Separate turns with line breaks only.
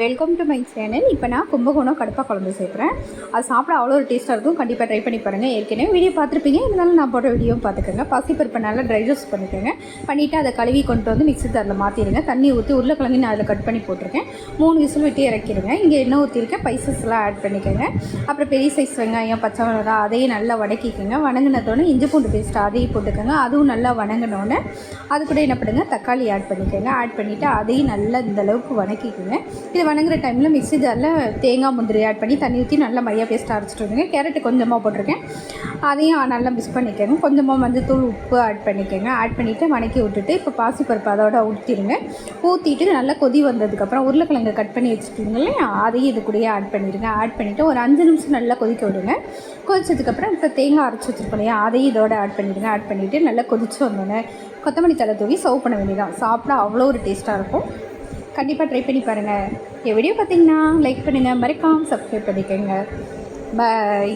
Welcome to my channel. இப்போ நான் கும்பகோணம் கடப்பா குழம்பு சேர்க்குறேன். அது சாப்பிட அவ்வளோ ஒரு டேஸ்ட்டாக இருக்கும். கண்டிப்பாக ட்ரை பண்ணி பாருங்கள். ஏற்கனவே வீடியோ பார்த்துருப்பீங்க, இருந்தாலும் நான் போடுற வீடியோ பார்த்துக்கோங்க. பாசிப்பருப்பை நல்லா ட்ரை ரோஸ்ட் பண்ணிக்கோங்க. பண்ணிவிட்டு அதை கழுவி கொண்டு வந்து மிக்ஸி ஜாரில் மாற்றிடுங்க. தண்ணி ஊற்றி உருளைக்கிழங்கு நான் அதில் கட் பண்ணி போட்டிருக்கேன். 3 விசில் விட்டு இறக்கிடுங்க. இங்கே எண்ணெய் ஊற்றிருக்கேன். பைசஸ்லாம் ஆட் பண்ணிக்கோங்க. அப்புறம் பெரிய சைஸ் வெங்காயம், பச்சை மிளகா அதையும் நல்லா வதக்கிக்கோங்க. வணங்கினதோடனே இஞ்சி பூண்டு பேஸ்ட் அதையும் போட்டுக்கோங்க. அதுவும் நல்லா வணங்கினோன்னே அது கூட என்ன பண்ணுங்கள், தக்காளி ஆட் பண்ணிக்கோங்க. ஆட் பண்ணிவிட்டு அதையும் நல்லா இந்தளவுக்கு வதக்கிக்கோங்க. இது வணங்குற டைமில் மிக்ஸி ஜாரில் தேங்காய் முந்திரி ஆட் பண்ணி தண்ணி ஊற்றி நல்லா மையாக பேஸ்ட் அரைச்சிட்டு வந்துங்க. கேரட்டு கொஞ்சமாக போட்டிருக்கேன், அதையும் நல்லா மிக்ஸ் பண்ணிக்கோங்க. கொஞ்சமாக மஞ்சத்தூள், உப்பு ஆட் பண்ணிக்கோங்க. ஆட் பண்ணிவிட்டு வதக்கி விட்டுட்டு இப்போ பாசிப்பருப்பு அதோட ஊற்றிடுங்க. ஊற்றிட்டு நல்லா கொதி வந்ததுக்கப்புறம் உருளைக்கிழங்கு கட் பண்ணி வச்சுருக்கீங்க இல்லையா, அதையும் இது கூடயே ஆட் பண்ணிடுங்க. ஆட் பண்ணிவிட்டு ஒரு 5 நிமிஷம் நல்லா கொதிக்க விடுங்க. கொதிச்சதுக்கப்புறம் இப்போ தேங்காய் அரைச்சி வச்சுருக்கோம் இல்லையா, அதையும் இதோட ஆட் பண்ணிவிடுங்க. ஆட் பண்ணிவிட்டு நல்லா கொதிச்சு வந்தோடனே கொத்தமல்லி தழை தூவி சர்வ் பண்ண வேண்டியதான். சாப்பிட அவ்வளோ ஒரு டேஸ்ட்டாக இருக்கும். கண்டிப்பாக ட்ரை பண்ணி பாருங்கள். என் வீடியோ பார்த்தீங்கன்னா லைக் பண்ணுங்கள், மறக்காமல் சப்ஸ்கிரைப் பண்ணிக்கோங்க. பாய்.